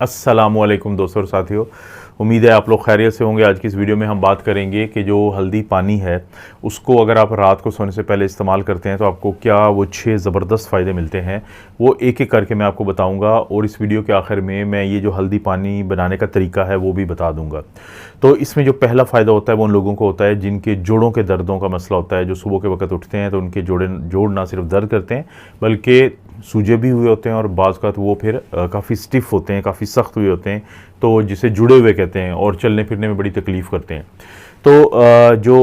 अस्सलामुअलैकुम दोस्तों और साथियों, उम्मीद है आप लोग खैरियत से होंगे। आज की इस वीडियो में हम बात करेंगे कि जो हल्दी पानी है उसको अगर आप रात को सोने से पहले इस्तेमाल करते हैं तो आपको क्या वो 6 ज़बरदस्त फ़ायदे मिलते हैं, वो एक एक करके मैं आपको बताऊंगा। और इस वीडियो के आखिर में मैं ये जो हल्दी पानी बनाने का तरीका है वो भी बता दूंगा। तो इसमें जो पहला फ़ायदा होता है वो उन लोगों को होता है जिनके जोड़ों के दर्दों का मसला होता है, जो सुबह के वक्त उठते हैं तो उनके जोड़ ना सिर्फ दर्द करते हैं बल्कि सूजे भी हुए होते हैं और बाज़ का तो वो फिर काफ़ी स्टिफ़ होते हैं, काफ़ी सख्त हुए होते हैं, तो जिसे जुड़े हुए कहते हैं और चलने फिरने में बड़ी तकलीफ़ करते हैं। तो जो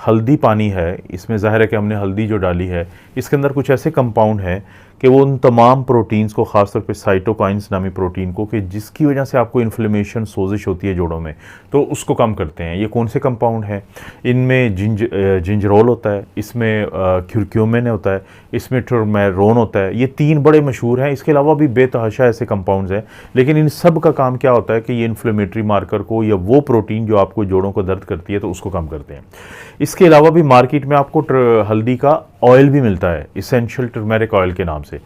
हल्दी पानी है इसमें ज़ाहिर है कि हमने हल्दी जो डाली है इसके अंदर कुछ ऐसे कंपाउंड हैं कि वो उन तमाम प्रोटीन्स को, ख़ासतौर पे साइटोकाइंस नामी प्रोटीन को, कि जिसकी वजह से आपको इन्फ्लेमेशन, सोजिश होती है जोड़ों में, तो उसको कम करते हैं। ये कौन से कंपाउंड हैं? इनमें जिंजरोल होता है, इसमें क्यूरक्यूमिन होता है, इसमें टर्मेरोन होता है। ये 3 बड़े मशहूर हैं। इसके अलावा भी बेतहाशा ऐसे कंपाउंड्स हैं, लेकिन इन सब का काम क्या होता है कि ये इन्फ्लेमेटरी मार्कर को या वो प्रोटीन जो आपको जोड़ों को दर्द करती है तो उसको कम करते हैं। इसके अलावा भी मार्केट में आपको हल्दी का ऑयल भी मिलता है, इसेंशियल टर्मेरिक ऑयल के नाम से।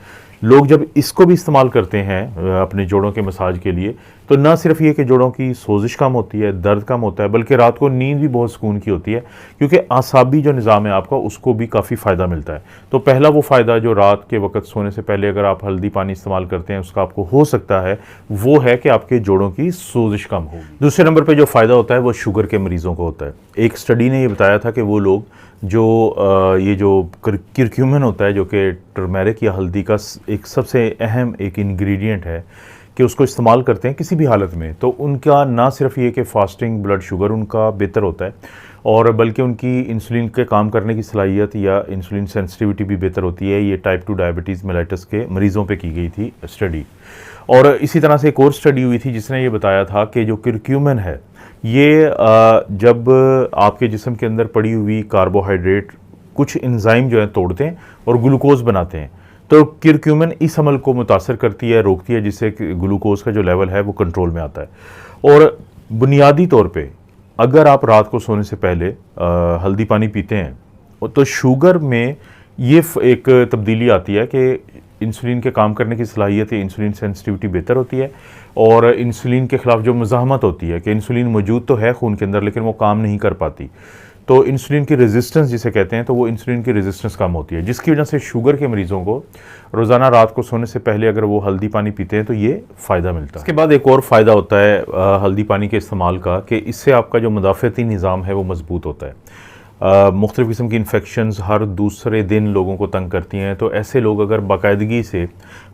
लोग जब इसको भी इस्तेमाल करते हैं अपने जोड़ों के मसाज के लिए, तो ना सिर्फ ये कि जोड़ों की सोजिश कम होती है, दर्द कम होता है, बल्कि रात को नींद भी बहुत सुकून की होती है, क्योंकि आसाबी जो निज़ाम है आपका उसको भी काफ़ी फ़ायदा मिलता है। तो पहला वो फ़ायदा जो रात के वक्त सोने से पहले अगर आप हल्दी पानी इस्तेमाल करते हैं उसका आपको हो सकता है, वो है कि आपके जोड़ों की सोजिश कम होगी। दूसरे नंबर पर जो फ़ायदा होता है वो शुगर के मरीज़ों को होता है। एक स्टडी ने ये बताया था कि वो लोग जो ये जो क्यूरक्यूमिन होता है, जो कि टर्मेरिक या हल्दी का एक सबसे अहम एक इंग्रेडिएंट है, कि उसको इस्तेमाल करते हैं किसी भी हालत में, तो उनका ना सिर्फ ये कि फास्टिंग ब्लड शुगर उनका बेहतर होता है, और बल्कि उनकी इंसुलिन के काम करने की सलाहियत या इंसुलिन सेंसिटिविटी भी बेहतर होती है। ये टाइप 2 डायबिटीज़ मेलाइटस के मरीज़ों पे की गई थी स्टडी। और इसी तरह से एक और स्टडी हुई थी जिसने ये बताया था कि जो क्यूरक्यूमिन है ये जब आपके जिस्म के अंदर पड़ी हुई कार्बोहाइड्रेट कुछ एंजाइम जो है तोड़ते हैं और ग्लूकोज बनाते हैं, तो क्यूरक्यूमिन इस अमल को मुतासर करती है, रोकती है, जिससे ग्लूकोज का जो लेवल है वो कंट्रोल में आता है। और बुनियादी तौर पे अगर आप रात को सोने से पहले हल्दी पानी पीते हैं तो शुगर में ये एक तब्दीली आती है कि इंसुलिन के काम करने की सलाहियत है, इंसुलिन सेंसिटिविटी बेहतर होती है, और इंसुलिन के ख़िलाफ़ जो मुज़ाहमत होती है कि इंसुलिन मौजूद तो है खून के अंदर लेकिन वो काम नहीं कर पाती, तो इंसुलिन की रेजिस्टेंस जिसे कहते हैं, तो वो इंसुलिन की रेजिस्टेंस कम होती है, जिसकी वजह से शुगर के मरीज़ों को रोज़ाना रात को सोने से पहले अगर वो हल्दी पानी पीते हैं तो ये फ़ायदा मिलता है। इसके बाद एक और फ़ायदा होता है हल्दी पानी के इस्तेमाल का, कि इससे आपका जो मुदाफ़ती निज़ाम है वो मज़बूत होता है। मुख्तलिफ़ किस्म की इन्फेक्शंस हर दूसरे दिन लोगों को तंग करती हैं, तो ऐसे लोग अगर बाकायदगी से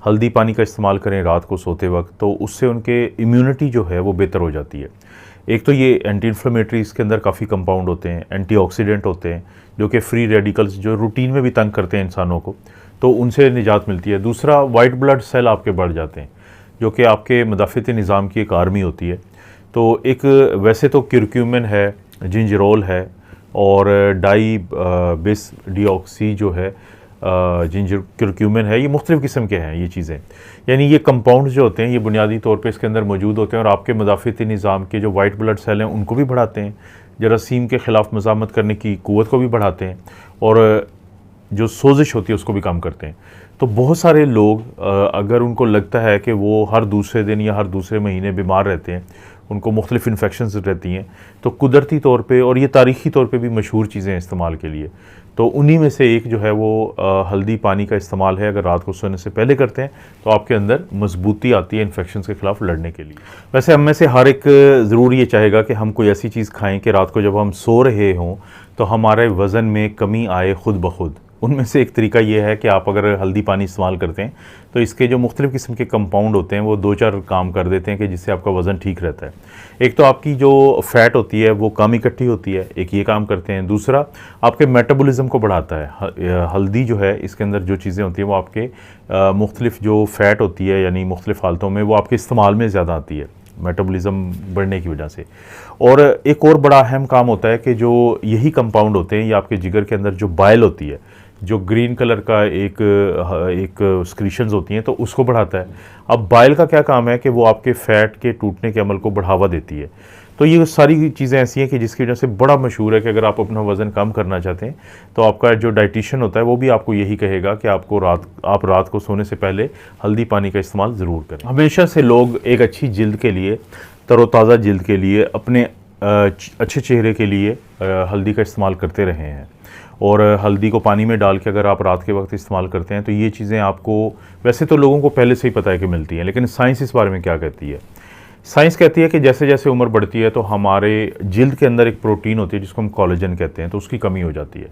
हल्दी पानी का इस्तेमाल करें रात को सोते वक्त, तो उससे उनके इम्यूनिटी जो है वो बेहतर हो जाती है। एक तो ये एंटी इन्फ्लेमेटरी, इसके अंदर काफ़ी कंपाउंड होते हैं, एंटीऑक्सीडेंट होते हैं, जो कि फ्री रेडिकल्स जो रूटीन में भी तंग करते हैं इंसानों को, तो उनसे निजात मिलती है। दूसरा, वाइट ब्लड सेल आपके बढ़ जाते हैं, जो कि आपके मुदाफ़ती निज़ाम की एक आर्मी होती है। तो एक वैसे तो क्यूरक्यूमिन है, जिंजरोल है, और डाई बिस डीऑक्सी जो है जिंजर क्यूरक्यूमिन है, ये मुख्तलिफ़ किस्म के हैं ये चीज़ें। यानी ये कंपाउंड जो होते हैं ये बुनियादी तौर पे इसके अंदर मौजूद होते हैं और आपके मुदाफ़ती निज़ाम के जो वाइट ब्लड सेल हैं उनको भी बढ़ाते हैं, जरासीम के ख़िलाफ़ मज़ामत करने की क़ुव्वत को भी बढ़ाते हैं, और जो सोजिश होती है उसको भी कम करते हैं। तो बहुत सारे लोग अगर उनको लगता है कि वो हर दूसरे दिन या हर दूसरे महीने बीमार रहते हैं, उनको मुख्तलिफ़ इन्फेक्शंस रहती हैं, तो कुदरती तौर पे और ये तारीख़ी तौर पे भी मशहूर चीज़ें इस्तेमाल के लिए, तो उन्हीं में से एक जो है वो हल्दी पानी का इस्तेमाल है। अगर रात को सोने से पहले करते हैं तो आपके अंदर मजबूती आती है इन्फेक्शंस के ख़िलाफ़ लड़ने के लिए। वैसे हम में से हर एक ज़रूर ये चाहेगा कि हम कोई ऐसी चीज़ खाएँ कि रात को जब हम सो रहे हों तो हमारे वज़न में कमी आए खुद ब खुद। उनमें से एक तरीका ये है कि आप अगर हल्दी पानी इस्तेमाल करते हैं तो इसके जो मुख्तलिफ़ किस्म के कंपाउंड होते हैं वो 2-4 काम कर देते हैं कि जिससे आपका वज़न ठीक रहता है। एक तो आपकी जो फ़ैट होती है वो कम इकट्ठी होती है, एक ये काम करते हैं। दूसरा, आपके मेटाबॉलिज्म को बढ़ाता है। हल्दी जो है इसके अंदर जो चीज़ें होती हैं वो आपके मुख्तलिफ़ जो फ़ैट होती है यानी मुख्तलिफ़ हालतों में वो आपके इस्तेमाल में ज़्यादा आती है मेटाबॉलिज्म बढ़ने की वजह से। और एक और बड़ा अहम काम होता है कि जो यही कंपाउंड होते हैं ये आपके जिगर के अंदर जो बाइल होती है, जो ग्रीन कलर का एक स्क्रीशंस होती हैं, तो उसको बढ़ाता है। अब बाइल का क्या काम है कि वो आपके फ़ैट के टूटने के अमल को बढ़ावा देती है। तो ये सारी चीज़ें ऐसी हैं कि जिसकी वजह से बड़ा मशहूर है कि अगर आप अपना वज़न कम करना चाहते हैं तो आपका जो डाइटिशियन होता है वो भी आपको यही कहेगा कि आप रात को सोने से पहले हल्दी पानी का इस्तेमाल ज़रूर करें। हमेशा से लोग एक अच्छी जिल्द के लिए, तरोताज़ा जिल्द के लिए, अपने अच्छे चेहरे के लिए हल्दी का इस्तेमाल करते रहे हैं। और हल्दी को पानी में डाल के अगर आप रात के वक्त इस्तेमाल करते हैं तो ये चीज़ें आपको, वैसे तो लोगों को पहले से ही पता है कि मिलती हैं, लेकिन साइंस इस बारे में क्या कहती है? साइंस कहती है कि जैसे जैसे उम्र बढ़ती है तो हमारे जिल्द के अंदर एक प्रोटीन होती है जिसको हम कोलेजन कहते हैं, तो उसकी कमी हो जाती है।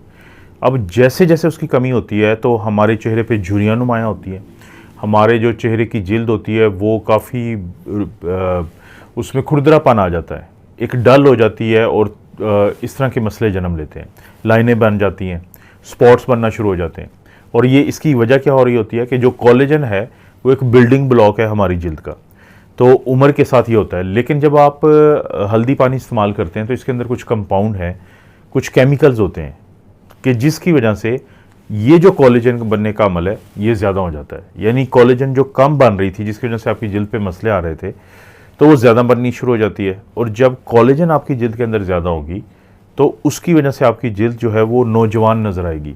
अब जैसे जैसे उसकी कमी होती है तो हमारे चेहरे पे झुर्रियाँ नुमायाँ होती हैं, हमारे जो चेहरे की जिल्द होती है वो काफ़ी उसमें खुरदरापन आ जाता है, एक डल हो जाती है और इस तरह के मसले जन्म लेते हैं, लाइनें बन जाती हैं, स्पॉट्स बनना शुरू हो जाते हैं। और ये इसकी वजह क्या हो रही होती है कि जो कोलेजन है वो एक बिल्डिंग ब्लॉक है हमारी जिल्द का, तो उम्र के साथ ये होता है। लेकिन जब आप हल्दी पानी इस्तेमाल करते हैं तो इसके अंदर कुछ कंपाउंड है, कुछ केमिकल्स होते हैं कि जिसकी वजह से ये जो कोलेजन बनने का अमल है ये ज़्यादा हो जाता है। यानी कोलेजन जो कम बन रही थी जिसकी वजह से आपकी जिल्द पे मसले आ रहे थे तो वो ज़्यादा बननी शुरू हो जाती है। और जब कोलेजन आपकी जिल्द के अंदर ज़्यादा होगी तो उसकी वजह से आपकी जिल्द जो है वो नौजवान नज़र आएगी,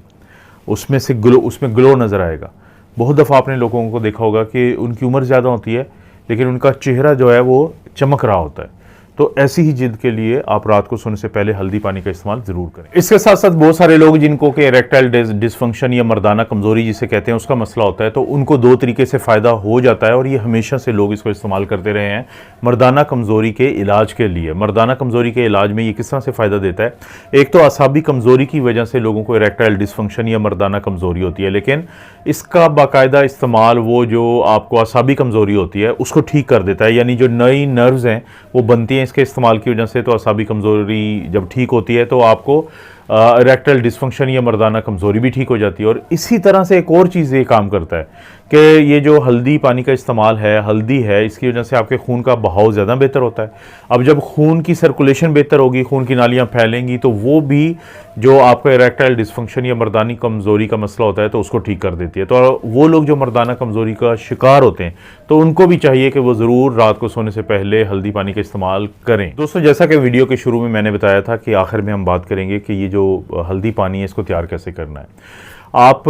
उसमें ग्लो नज़र आएगा। बहुत दफ़ा आपने लोगों को देखा होगा कि उनकी उम्र ज़्यादा होती है लेकिन उनका चेहरा जो है वो चमक रहा होता है। तो ऐसी ही जिल्द के लिए आप रात को सोने से पहले हल्दी पानी का इस्तेमाल ज़रूर करें। इसके साथ साथ बहुत सारे लोग जिनको कि इरेक्टाइल डिसफंक्शन या मर्दाना कमज़ोरी जिसे कहते हैं उसका मसला होता है, तो उनको दो तरीके से फ़ायदा हो जाता है और ये हमेशा से लोग इसको इस्तेमाल करते रहे हैं मर्दाना कमज़ोरी के इलाज के लिए। मर्दाना कमज़ोरी के इलाज में ये किस तरह से फ़ायदा देता है? एक तो असाबी कमज़ोरी की वजह से लोगों को इरेक्टाइल डिसफंक्शन या मर्दाना कमज़ोरी होती है, लेकिन इसका बाकायदा इस्तेमाल वो जो आपको असाबी कमज़ोरी होती है उसको ठीक कर देता है। यानी जो नई नर्व्स हैं वो बनती हैं इसके इस्तेमाल की वजह से, तो असाबी कमज़ोरी जब ठीक होती है तो आपको इरेक्टाइल डिसफंक्शन या मर्दाना कमज़ोरी भी ठीक हो जाती है। और इसी तरह से एक और चीज़ ये काम करता है कि ये जो हल्दी पानी का इस्तेमाल है, हल्दी है, इसकी वजह से आपके खून का बहाव ज़्यादा बेहतर होता है। अब जब खून की सर्कुलेशन बेहतर होगी, खून की नालियाँ फैलेंगी, तो वो भी जो आपका इरेक्टाइल डिसफंक्शन या मर्दानी कमज़ोरी का मसला होता है तो उसको ठीक कर देती है। तो वो लोग जो मर्दाना कमज़ोरी का शिकार होते हैं तो उनको भी चाहिए कि वो ज़रूर रात को सोने से पहले हल्दी पानी का इस्तेमाल करें। दोस्तों, जैसा कि वीडियो के शुरू में मैंने बताया था कि आखिर में हम बात करेंगे कि ये जो हल्दी पानी है इसको तैयार कैसे करना है। आप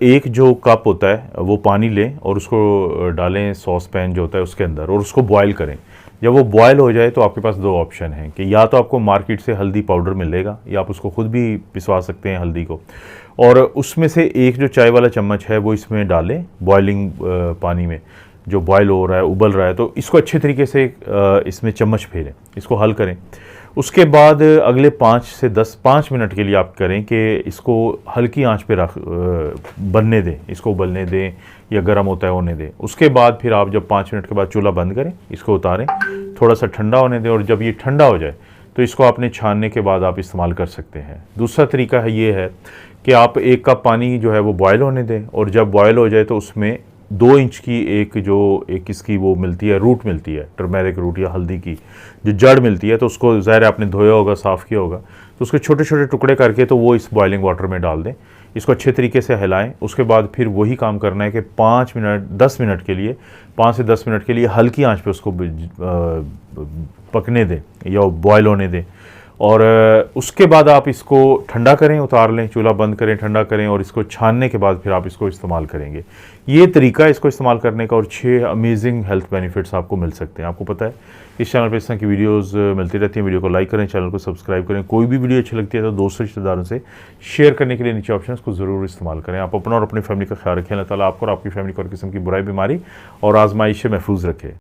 एक जो कप होता है वो पानी लें और उसको डालें सॉस पैन जो होता है उसके अंदर और उसको बॉयल करें। जब वो बॉयल हो जाए तो आपके पास दो ऑप्शन हैं कि या तो आपको मार्केट से हल्दी पाउडर मिलेगा या आप उसको खुद भी पिसवा सकते हैं हल्दी को, और उसमें से एक जो चाय वाला चम्मच है वो इसमें डालें बॉयलिंग पानी में जो बॉयल हो रहा है, उबल रहा है, तो इसको अच्छे तरीके से इसमें चम्मच फेरें, इसको हल करें। उसके बाद अगले 5 मिनट के लिए आप करें कि इसको हल्की आंच पे बनने दें, इसको उबलने दें या गर्म होता है होने दें। उसके बाद फिर आप जब 5 मिनट के बाद चूल्हा बंद करें, इसको उतारें, थोड़ा सा ठंडा होने दें और जब ये ठंडा हो जाए तो इसको आपने छानने के बाद आप इस्तेमाल कर सकते हैं। दूसरा तरीका है ये है कि आप 1 कप पानी जो है वो बॉयल होने दें और जब बॉयल हो जाए तो उसमें 2 इंच की एक इसकी वो मिलती है, रूट मिलती है, टर्मेरिक रूट या हल्दी की जो जड़ मिलती है, तो उसको ज़ाहिर आपने धोया होगा, साफ़ किया होगा, तो उसके छोटे छोटे टुकड़े करके तो वो इस बॉइलिंग वाटर में डाल दें, इसको अच्छे तरीके से हिलाएं। उसके बाद फिर वही काम करना है कि 5 से 10 मिनट के लिए हल्की आंच पे उसको पकने दें या बॉयल होने दें और उसके बाद आप इसको ठंडा करें, उतार लें, चूल्हा बंद करें, ठंडा करें और इसको छानने के बाद फिर आप इसको इस्तेमाल करेंगे। ये तरीका है इसको इस्तेमाल करने का और 6 अमेजिंग हेल्थ बेनिफिट्स आपको मिल सकते हैं। आपको पता है इस चैनल पर इस तरह की वीडियोस मिलती रहती हैं। वीडियो को लाइक करें, चैनल को सब्सक्राइब करें। कोई भी वीडियो अच्छी लगती है तो दोस्तों रिश्तेदारों से शेयर करने के लिए नीचे ऑप्शन को ज़रूर इस्तेमाल करें। आप अपना और अपनी फैमिली का ख्याल रखें। अल्लाह ताला आपको और आपकी फैमिली को हर किस्म की बुराई, बीमारी और आजमाइश से महफूज रखे।